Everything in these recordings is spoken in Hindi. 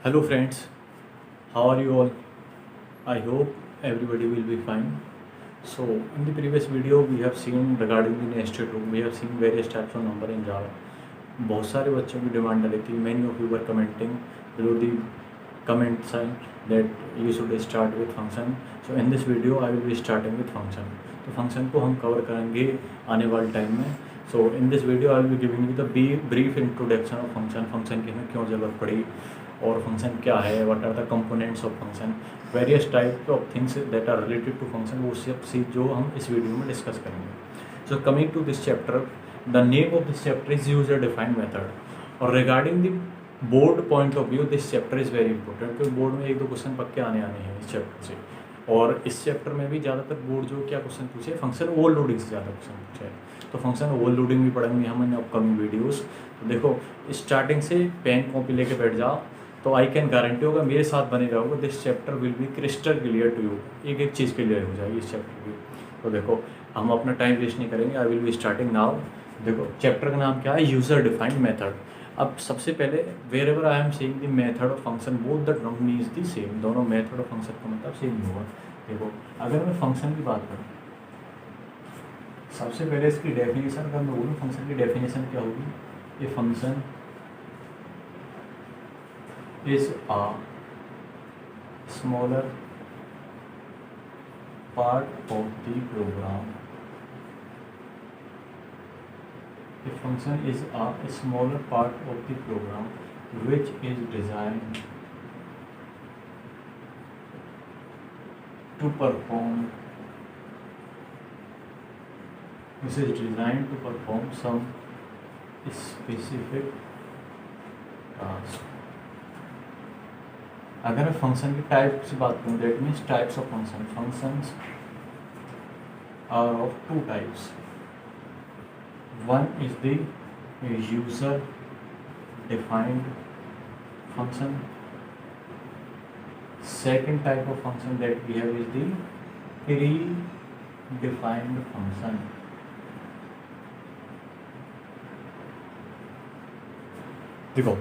Hello friends, how are you all? I hope everybody will be fine. So in the previous video we have seen regarding the nested room, we have seen various types of number in Java. बहुत सारे बच्चों की डिमांड डाली थी. Many of you were commenting below the comment sign that you should start with function. So in this video I will be starting with function. तो function को हम कवर करेंगे आने वाले टाइम में. So in this video I will be giving you the brief introduction of function. Function की हमें क्यों ज़रूरत पड़ी और फंक्शन क्या है, what are the components of function, various type of things that are related to function, वो सब चीज़ जो हम इस वीडियो में डिस्कस करेंगे. So coming to this chapter, the name of this chapter is user defined method. और regarding the board point of view this chapter is very important, क्योंकि बोर्ड में एक दो क्वेश्चन पक्के आने हैं इस चैप्टर से. और इस चैप्टर में भी ज़्यादातर बोर्ड जो क्या क्वेश्चन पूछे, फंक्शन ओवरलोडिंग से ज़्यादा क्वेश्चन पूछे. तो फंक्शन ओवरलोडिंग भी पढ़ेंगे हम इन अपकमिंग वीडियोस. तो देखो स्टार्टिंग से पेन कॉपी लेके बैठ जाओ, तो आई कैन गारंटी होगा मेरे साथ बने रहोगे, this chapter will be crystal clear to you. एक एक चीज़ क्लियर हो जाएगी इस चैप्टर की. तो देखो हम अपना टाइम वेस्ट नहीं करेंगे, आई विल बी स्टार्टिंग नाउ. देखो चैप्टर का नाम क्या है, यूज़र डिफाइंड मेथड. अब सबसे पहले wherever I am saying the method of function both the term means the same. दोनों मेथड ऑफ फंक्शन का मतलब सेम ही होगा. देखो अगर मैं फंक्शन की बात करूँ, सबसे पहले इसकी डेफिनेशन अगर मैं बोलूँ, फंक्शन की डेफिनेशन क्या होगी, ये function is a smaller part of the program. A function is a smaller part of the program which is designed to perform some specific task. अगर मैं फंक्शन की टाइप से बात करूँ, that means types of function. Functions are of two types. One is the user defined function. Second type of function that we have is the predefined function. देखो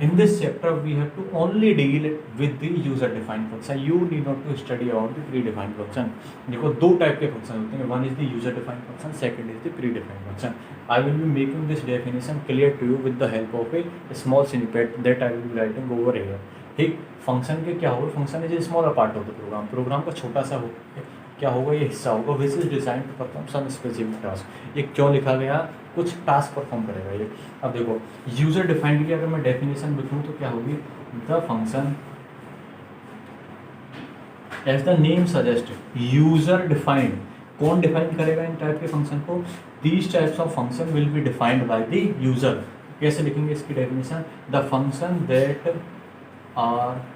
in this chapter we have to only deal with the user defined function. You need not to study about the predefined function. देखो दो टाइप के फंक्शन होते हैं, one is the user defined function, second is the predefined function. I will be making this definition clear to you with the help of a small snippet that I will be writing over here. ठीक, फंक्शन के क्या होगा, function is a smaller part of the program. Program का छोटा सा क्या होगा, ये हिस्सा होगा, which is design to perform some specific task. ये क्यों लिखा गया, कुछ टास्क परफॉर्म करेगा ये. अब देखो यूजर डिफाइंड की अगर मैं डेफिनेशन लिखूँ तो क्या होगी, the function as the name suggest user defined. कौन डिफाइन करेगा इन टाइप के फंक्शन को, these types of function will be defined by the user. कैसे लिखेंगे इसकी definition, the function that are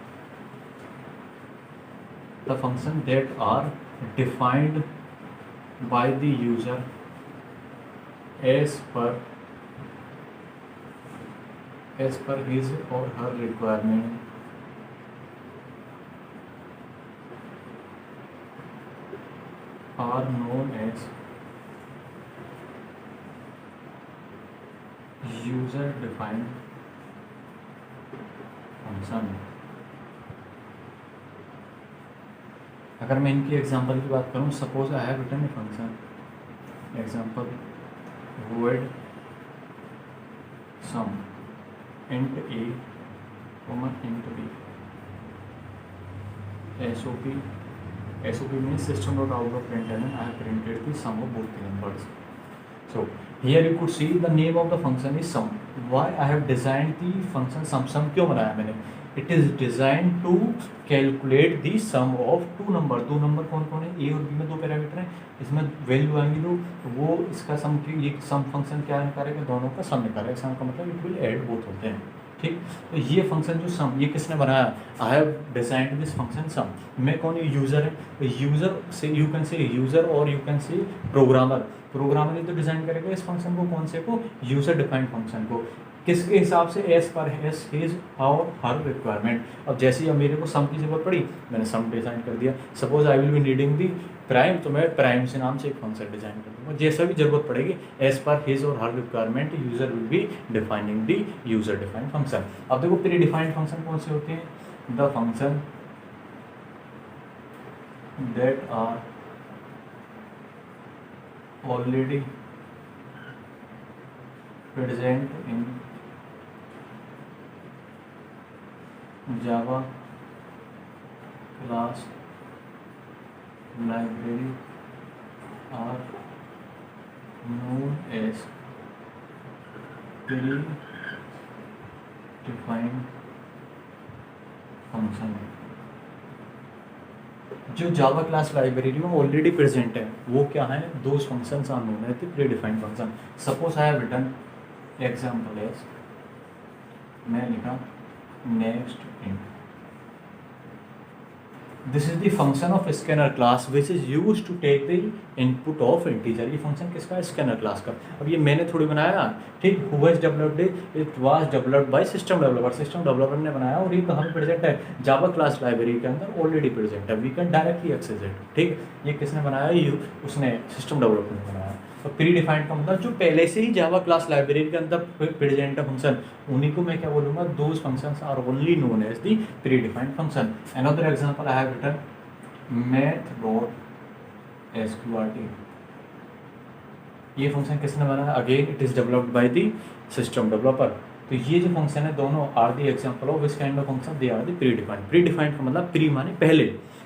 defined by the user as per his or her requirement are known as user defined function. अगर मैं इनकी एग्जांपल की बात करूँ, suppose I have written a function, example void sum int a int b. SOP means system dot out of println. I have printed the sum of both the numbers. So here you could see the name of the function is sum. Why I have designed the function sum? Sum क्यों बनाया मैंने, it is design to calculate the sum of two number. दो नंबर कौन कौन है, ए और बी में दो पैरामीटर हैं, इसमें वैल्यू आएंगी दो, तो वो इसका सम की ये सम फंक्शन क्या निकालेगा, दोनों का सम निकालेगा. सम का मतलब इट विल ऐड बोथ होते हैं. ठीक, तो ये फंक्शन जो सम, ये किसने बनाया, I have designed this function sum. मैं कौन, ये यूज़र है, तो यूज़र से यू कैन से यूज़र और you can say programmer. Programmer ही तो डिज़ाइन करेगा इस फंक्शन को, कौन से को, यूज़र डिफाइंड फंक्शन को. किसके हिसाब से, एज पर हिज और हर रिक्वायरमेंट। अब जैसे ही अब मेरे को सम की जरूरत पड़ी, मैंने सम डिजाइन कर दिया। Suppose I will be needing the prime, तो मैं प्राइम से नाम से एक फंक्शन डिजाइन कर दूंगा। जैसा भी जरूरत पड़ेगी एज पर हिज और her requirement user will be defining the user defined function. अब देखो प्री डिफाइंड फंक्शन कौन से होते हैं, the function that are already present in Java class library are known as predefined function। जो जावा क्लास लाइब्रेरी में ऑलरेडी प्रेजेंट है वो क्या है, those functions are known as the predefined function. Suppose I have written example as, मैं लिखा next int, this is the function of scanner class which is use to take the input of integer. ये फंक्शन किसका है, स्कैनर क्लास का। अब ये मैंने थोड़ी बनाया, ठीक, who has developed it was developed by system developer, system developer ने बनाया और ये कहाँ पे प्रेजेंट है, जावा क्लास लाइब्रेरी के अंदर ऑलरेडी प्रेजेंट है, we can directly access it. ठीक, ये किसने बनाया, उसने सिस्टम डेवलपर ने बनाया। तो प्री डिफाइंड का मतलब जो पहले से ही जावा क्लास लाइब्रेरी के अंदर प्रेजेंट है फंक्शन, उन्हीं को मैं क्या बोलूँगा, those functions are only known as the predefined function. Another example I have written math.sqrt, ये फंक्शन किसने बनाया, again it is developed by the system developer. तो ये जो फंक्शन है दोनों are the example of this kind of function, they are the predefined. Predefined का मतलब प्री माने पहले,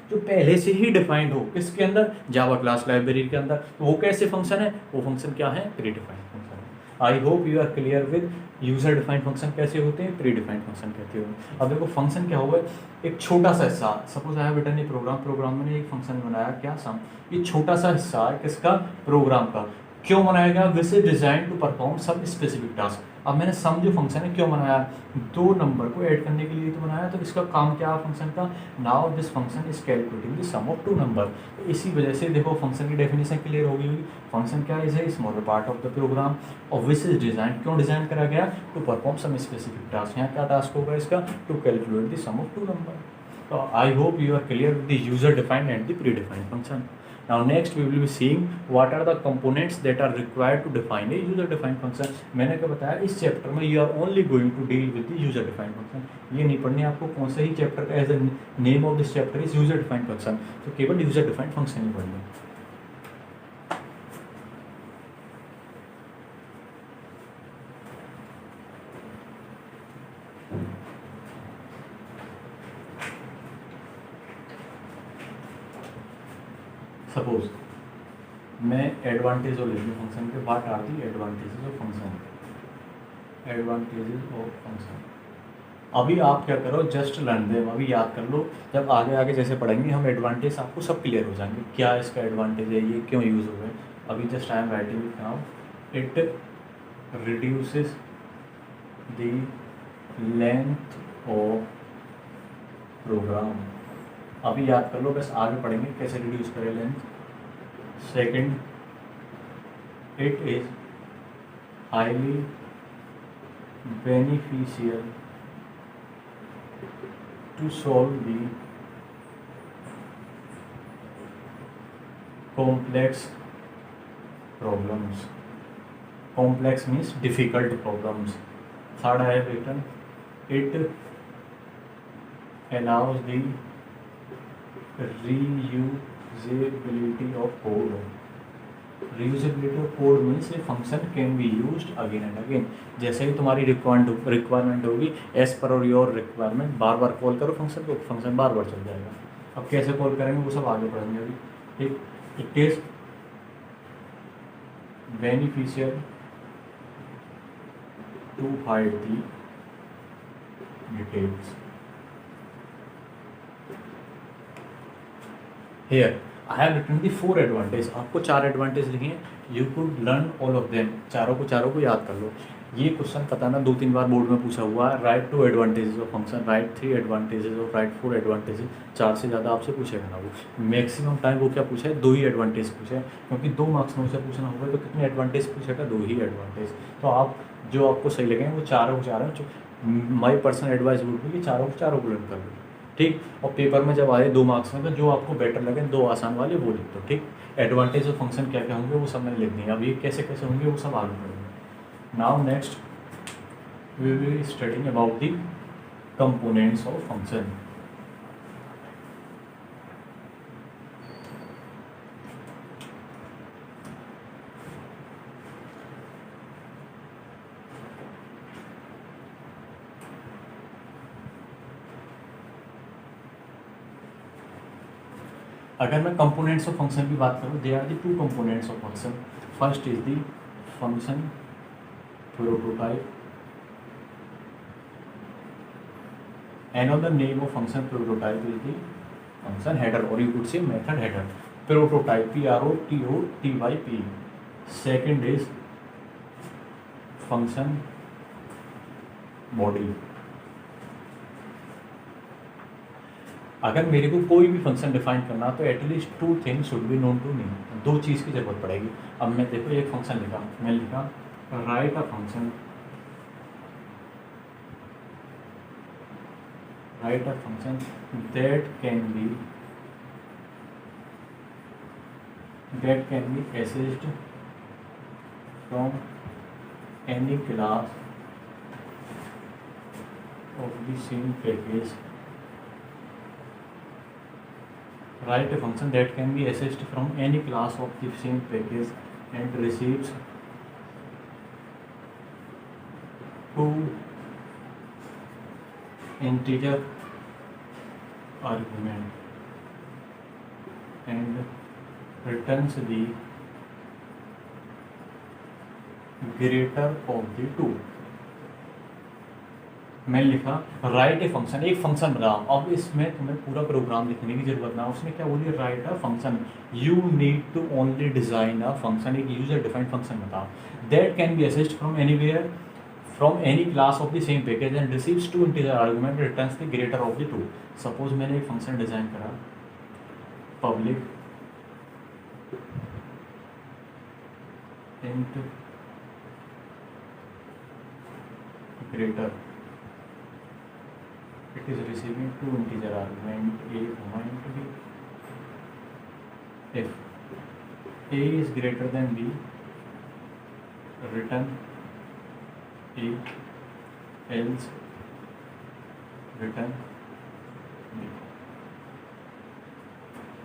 जो पहले से ही डिफाइंड हो, किसके अंदर, जावा क्लास लाइब्रेरी के अंदर। तो वो कैसे फंक्शन है, वो फंक्शन क्या है, predefined function. I hope you are clear with user defined function कैसे होते हैं, प्री डिफाइंड फंक्शन कहते हो। अब देखो फंक्शन क्या होगा, एक छोटा सा हिस्सा, suppose I have written a program में एक फंक्शन बनाया क्या, सम, ये छोटा सा हिस्सा है किसका, प्रोग्राम का। क्यों बनाया गया, which is design to perform some specific task. अब मैंने सम जो फंक्शन है क्यों बनाया, दो नंबर को ऐड करने के लिए तो बनाया, तो इसका काम क्या है फंक्शन का, now this function is calculating the sum of two number. इसी वजह से देखो फंक्शन की डेफिनेशन क्लियर होगी हुई, फंक्शन क्या है, smaller part of the program और विच इज डिजाइन, क्यों डिजाइन करा गया, to perform some specific task. यहाँ क्या टास्क होगा इसका, to calculate the sum of two number. तो I hope you are clear with the user defined and the predefined function. Now next we will be seeing what are the components that are required to define a user defined function। मैंने क्या बताया, इस चैप्टर में you are only going to deal with the user defined function। ये नहीं पढ़नी आपको कौन सा ही चैप्टर का, as a name of this chapter is user defined function, तो केवल यूजर डिफाइंड फंक्शन ही पढ़नी। सपोज मैं एडवांटेज और ले लूँ फंक्शन के, what are the advantages of function, advantages of function. अभी आप क्या करो, जस्ट लर्न देम, अभी याद कर लो, जब आगे आगे जैसे पढ़ेंगे हम एडवांटेज आपको सब क्लियर हो जाएंगे, क्या इसका एडवांटेज है, ये क्यों यूज़ हो गए। अभी just I am writing it now, it reduces the length of program. अभी याद कर लो, बस आगे पढ़ेंगे कैसे रिड्यूस करें length. Second, it is highly beneficial to solve the complex problems. Complex means difficult problems. Third I have written, it allows the reusability of code। reusability of code means a function can be used again and again। जैसे ही तुम्हारी रिक्वायरमेंट होगी, एज पर और your requirement, bar bar call करो फंक्शन को, फंक्शन बार बार चल जाएगा। अब कैसे कॉल करेंगे वो सब आगे पढ़ेंगे अभी। ठीक, it is beneficial to hide the details. Here I have written the 4 advantage। आपको 4 एडवांटेज लिखे हैं, you could learn all of them. चारों को याद कर लो। ये क्वेश्चन पता ना 2-3 बार बोर्ड में पूछा हुआ है। Right 2 advantages of function, right 3 advantages और राइट 4 एडवांटेजेस। 4 से ज़्यादा आपसे पूछेगा ना वो। मैक्सिमम टाइम वो क्या पूछा है, 2 ही एडवांटेज पूछा है, क्योंकि 2 मार्क्स में उसे पूछना होगा तो कितने एडवांटेज पूछेगा, 2 ही एडवांटेज। तो आप जो आपको सही लगेंगे वो चारों के चारों, my personal advice would be कि चारों के चारों को लर्न कर लो, ठीक। और पेपर में जब आए 2 मार्क्स में तो जो आपको बेटर लगे 2 आसान वाले वो लिख दो, ठीक। एडवांटेज ऑफ फंक्शन क्या क्या होंगे वो सब मैंने लिख दिया। अब ये कैसे कैसे होंगे वो सब आगे पढ़ेंगे। Now next we will be studying about the components of function. अगर मैं कंपोनेंट्स ऑफ फंक्शन की बात करूँ, they are the 2 components of function. First is the function prototype, another name of function prototype is the function header, or you could say method header. Prototype, P-R-O-T-O-T-Y-P. Second is function body. अगर मेरे को कोई भी फंक्शन डिफाइन करना तो at least 2 things should be known to me. 2 चीज़ की जरूरत पड़ेगी। अब मैं देखो एक फंक्शन लिखा, मैं लिखा right a function, write a function that can be accessed from any class of the same package. Write a function that can be accessed from any class of the same package and receives 2 integer argument and returns the greater of the 2. मैं लिखा राइट ए फंक्शन, एक फंक्शन बना। अब इसमें तुम्हें पूरा प्रोग्राम लिखने की जरूरत ना, उसने क्या बोली, write a function. You need to only design a function, एक यूजर डिफाइंड फंक्शन बता, that can be assessed from anywhere from any class of the same package and receives 2 integer argument, returns the greater of the 2. Suppose मैंने एक फंक्शन डिजाइन करा, public int greater, it is receiving 2 integer argument a and b. If a is greater than b, return A, else return B.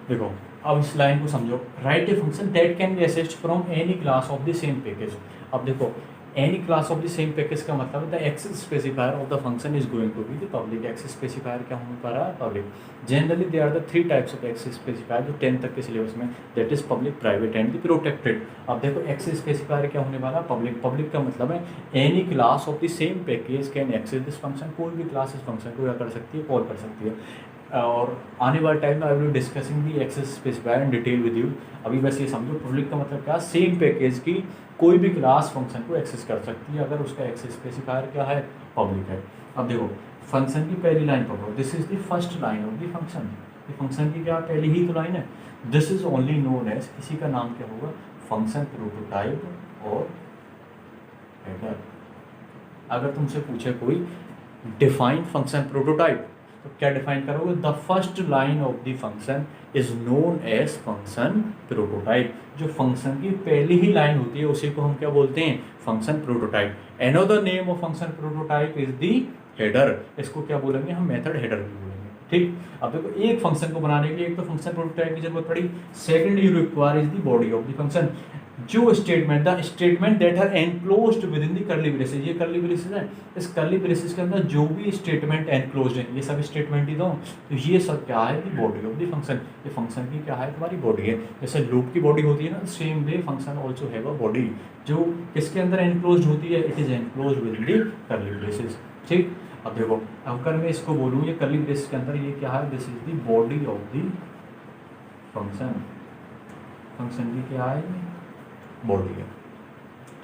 देखो अब इस लाइन को समझो, write a function that can be assessed from any class of the same package. अब देखो any class of the same package का मतलब the access specifier of the function is going to be the public. Access specifier क्या होने पा रहा है, public. Generally they are the 3 types of access specifier जो 10 तक के सिलेबस में, that is public, private and the protected. अब देखो एक्सेस स्पेसिफायर क्या होने वाला, पब्लिक। पब्लिक का मतलब है any class of the same package can access this function, कोई भी क्लास इस फंक्शन को क्या कर सकती है, कॉल कर सकती है। और आने वाले टाइम में I will discussing the access specifier in detail with you. अभी बस ये समझो पब्लिक का मतलब क्या, सेम पैकेज की कोई भी क्लास फंक्शन को एक्सेस कर सकती है अगर उसका एक्सेस स्पेसिफायर क्या है, पब्लिक है। अब देखो फंक्शन की पहली लाइन पढ़ो, this is the first line of the function. ये फंक्शन की क्या पहली ही तो लाइन है। This is only known as, इसी का नाम क्या होगा, फंक्शन प्रोटोटाइप और हेडर। अगर तुमसे पूछे कोई डिफाइन फंक्शन प्रोटोटाइप तो क्या डिफाइन करोगे, the first line of the function is known as function prototype. जो फंक्शन की पहली ही लाइन होती है उसी को हम क्या बोलते हैं, function prototype. Another name of function prototype is the header. इसको क्या बोलेंगे हम, मेथड हेडर भी बोलेंगे, ठीक। अब देखो एक फंक्शन को बनाने के लिए एक तो फंक्शन प्रोटोटाइप की जरूरत पड़ी, second you require is the body of the function. जो statement, the statement that are enclosed within the curly braces, ये कर्ली ब्रेसेस है, इस कर्ली ब्रेसेस के अंदर जो भी स्टेटमेंट एनक्लोज्ड है, ये सब स्टेटमेंट ही दो, तो ये सब क्या है, the body of the function. ये फंक्शन की क्या है, तुम्हारी बॉडी है। जैसे लूप की बॉडी होती है ना, same way function also have a body, जो किसके अंदर एनक्लोज्ड होती है, it is enclosed within the curly braces, ठीक। अब देखो अगर मैं इसको बोलूँ ये कर्ली ब्रेसेस के अंदर ये क्या है, this is the body of the function. Function की क्या है, बॉडी है,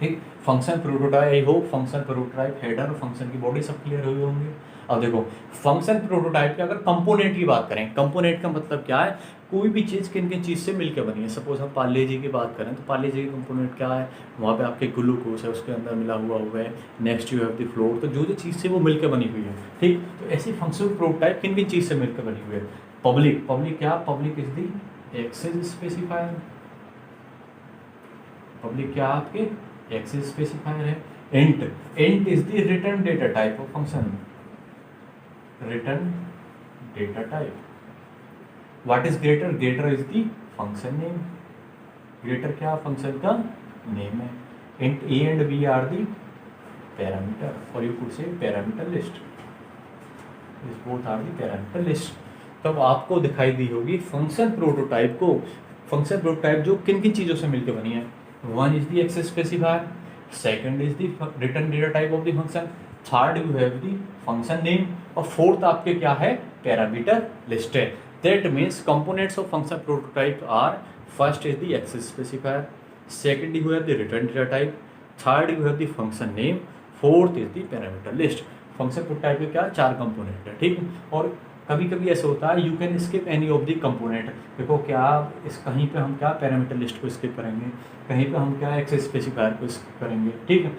ठीक, function prototype, I hope function prototype, header और फंक्शन की बॉडी सब क्लियर हुई होंगे। अब देखो फंक्शन प्रोटोटाइप के अगर कंपोनेंट की बात करें, कंपोनेंट का मतलब क्या है, कोई भी चीज़ किन किन चीज़ से मिलकर बनी है। सपोज हम पार्ले जी की बात करें तो पार्ले जी की कंपोनेंट क्या है, वहाँ पे आपके ग्लूकोज है उसके अंदर मिला हुआ है, next you have the floor, तो जो जो चीज़ से वो मिलकर बनी हुई है। ठीक, तो ऐसी फंक्शन प्रोटोटाइप किन किन चीज़ से मिलकर बनी हुई है। पब्लिक, पब्लिक क्या, public is the access specifier, public क्या आपके एक्सेस स्पेसिफायर है। Int, int is the return data type of function, return data type. What is greater, greater is the function name, greater क्या फंक्शन का नेम है। Int a and b are the parameter और you could say parameter list, this both are the parameter list. तब आपको दिखाई दी होगी फंक्शन प्रोटोटाइप को, फंक्शन प्रोटोटाइप जो किन किन चीज़ों से मिलकर बनी है। One is the access specifier, second is the return data type of the function, third you have the function name, और फोर्थ आपके क्या है, पैरामीटर लिस्ट है। That means components of function prototype are, first is the access specifier, second you have the return data type, third you have the function name, fourth is the parameter list. Function prototype के क्या चार कंपोनेंट है। ठीक, और कभी कभी ऐसा होता है you can skip any of the component. देखो क्या इस कहीं पे हम क्या पैरामीटर लिस्ट को स्किप करेंगे, कहीं पे हम क्या एक्सेस स्पेसिफायर को स्किप करेंगे। ठीक है,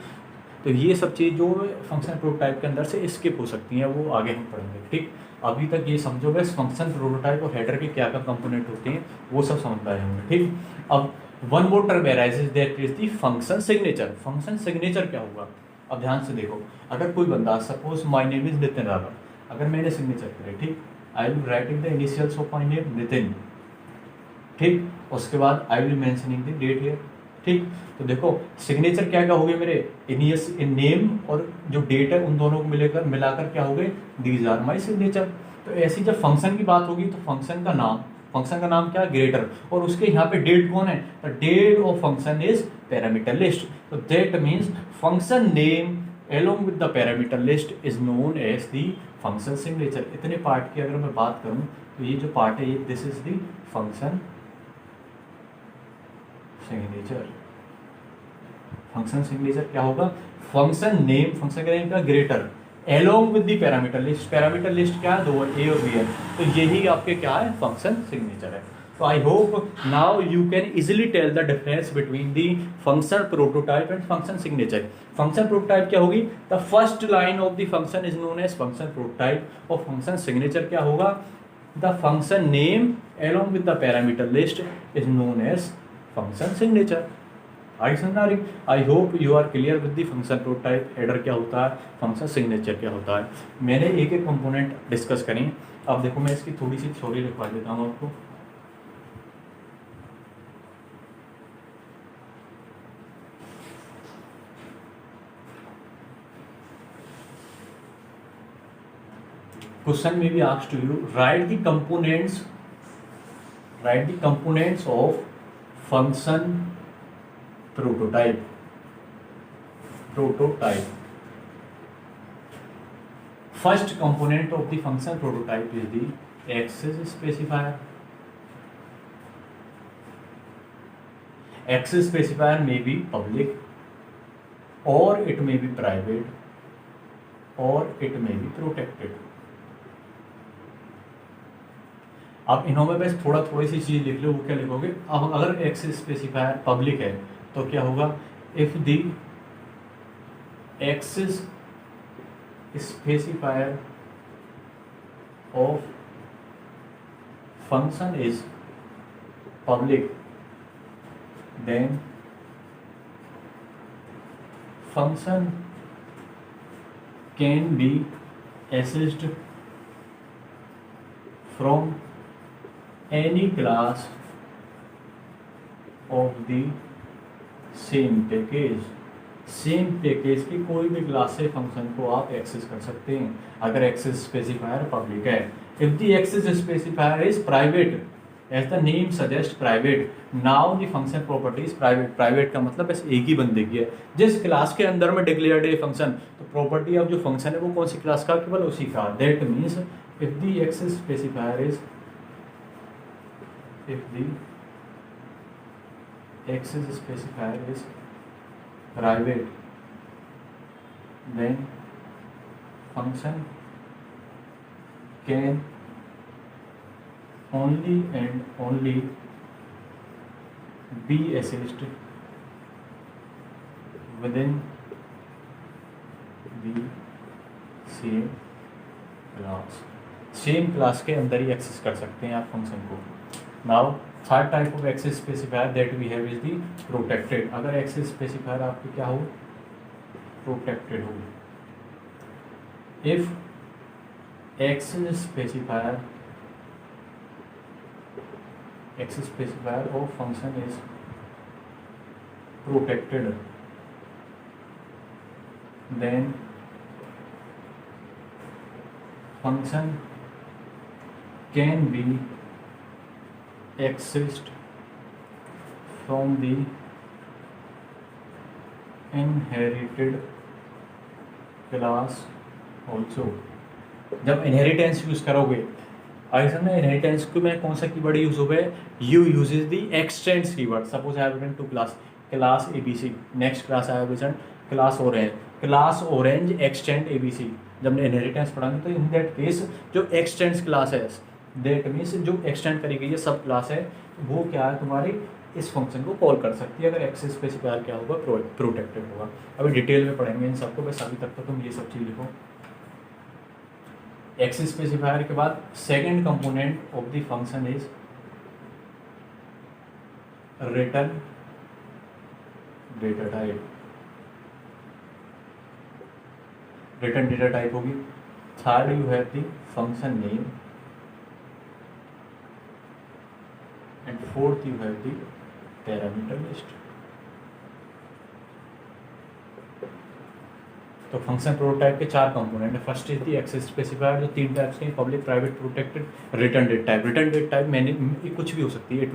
तो ये सब चीज़ जो फंक्शन प्रोटोटाइप के अंदर से स्किप हो सकती हैं वो आगे हम पढ़ेंगे। ठीक, अभी तक ये समझो बस फंक्शन प्रोटोटाइप और हेडर के क्या क्या कंपोनेंट होते हैं वो सब समझ पाए होंगे। ठीक, अब one more term arises that is the function signature. Function signature क्या होगा, अब ध्यान से देखो, अगर कोई बंदा suppose my name is Nitin Rawat, अगर मैंने सिग्नेचर करे, ठीक, I will writing the initials of my name Nitin, ठीक, उसके बाद I will mentioning the date here. ठीक, तो देखो सिग्नेचर क्या क्या हो गए मेरे, इनियस इन नेम और जो डेट है उन दोनों को मिलाकर क्या हो गए, दीज आर माय सिग्नेचर। तो ऐसी जब फंक्शन की बात होगी तो फंक्शन का नाम क्या है, ग्रेटर, और उसके यहाँ पे डेट कौन है, the date of function is parameter list. तो that means function name along with the parameter list is known as the function signature। इतने पार्ट की अगर मैं बात करूं तो ये जो पार्ट है ये this is the function signature. Function signature क्या होगा, फंक्शन नेम, फंक्शन का नेम का greater along with the parameter list, parameter list क्या है, दो ए और बी है, तो यही आपके क्या है फंक्शन सिग्नेचर है। So I hope now you can easily tell the difference between the function prototype and function signature। Function prototype क्या होगी, the first line of the function is known as function prototype और function signature क्या होगा, the function name along with the parameter list is known as function signature। आई समझा रही, I hope you are clear with the function prototype, header क्या होता है, फंक्शन सिग्नेचर क्या होता है। मैंने एक एक कंपोनेंट डिस्कस करी। अब देखो मैं इसकी थोड़ी सी थ्योरी लिखवा देता हूँ आपको। Question may be asked to you, write the components of function prototype। First component of the function prototype is the access specifier। Access specifier may be public or it may be private or it may be protected। आप इन्हों में बस थोड़ी सी चीज़ लिख लो, वो क्या लिखोगे, अब अगर एक्सेस स्पेसिफायर पब्लिक है तो क्या होगा, if the access specifier of function is public then function can be accessed from any class of the same package। Same package की कोई भी क्लास से फंक्शन को आप एक्सेस कर सकते हैं अगर एक्सेस स्पेसिफायर पब्लिक है। If the access specifier is private, as the name suggest private, now the function property is private. Private का मतलब बस एक ही बंदे की है, जिस क्लास के अंदर में डिक्लेयर्ड है फंक्शन, तो प्रॉपर्टी ऑफ जो फंक्शन है वो कौन सी क्लास का, केवल उसी का। That means if the access specifier is, if the access specifier is private, then function can only and only be accessed within the same class. Same class के अंदर ही एक्सेस कर सकते हैं आप फंक्शन को. Now third type of access specifier that we have is the protected. अगर एक्सेस स्पेसिफायर आपकी क्या हो, प्रोटेक्टेड हो. If access specifier of function is protected, then function can be accessed from the inherited class also. जब इनहेरिटेंस यूज करोगे, आगे समझना इनहेरिटेंस को में कौन सा कीवर्ड यूज हो गया, you uses the extends keyword. Suppose I have written two class ABC, next class I have written class orange extend ABC. जब इनहेरिटेंस पढ़ाएंगे तो इन दैट केस जो एक्सटेंड्स क्लास है, दैट मीन्स जो एक्सटेंड करी गई है सब क्लास है, वो क्या है तुम्हारी इस फंक्शन को कॉल कर सकती है अगर एक्सेस स्पेसिफायर क्या होगा, प्रोटेक्टेड होगा. अभी डिटेल में पढ़ेंगे इन सबको, बस अभी तक तो तुम ये सब चीज़ लिखो. एक्सेस स्पेसिफायर के बाद second component of the function is return data type. Return data type होगी. Third you have the function name and fourth you have the parameter list. तो फंक्शन प्रोटोटाइप के चार कंपोनेंट है. First is the access specifier, जो तीन टाइप्स के public, private, protected. Return data type, return data type मैंने कुछ भी हो सकती है. It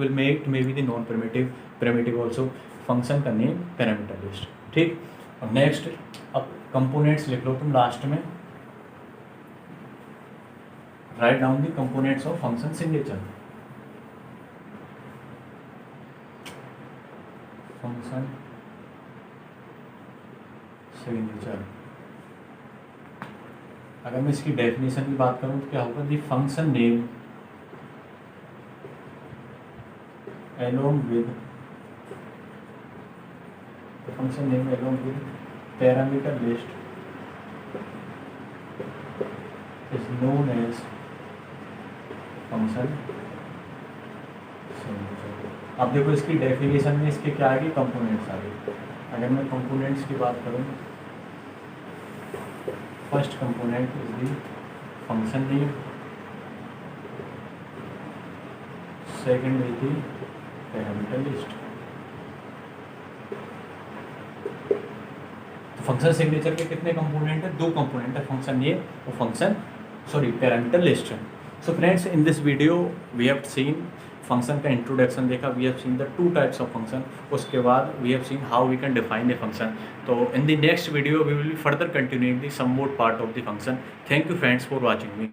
may be the non primitive also. Function का नेम, पैरामीटर लिस्ट. ठीक. और नेक्स्ट अब कंपोनेंट्स लिख लो तुम लास्ट में. Write down the components of function signature. Function signature. अगर मैं इसकी डेफिनेशन की बात करूं तो क्या होगा, the function name along with parameter list is known as function signature. अब देखो इसकी डेफिनेशन में इसके क्या आएगी, कंपोनेंट्स आ गए. अगर मैं कंपोनेंट्स की बात करूं, first component is the function name, second is the parameter list. Function signature के कितने कंपोनेंट है, दो कंपोनेंट है, फंक्शन नेम और parameter list. So friends, in this video we have seen function का इंट्रोडक्शन देखा, we have seen the two types of function. उसके बाद we have seen how we can define a function. तो in the next video we will be further continuing the some more part of the function. Thank you friends for watching me.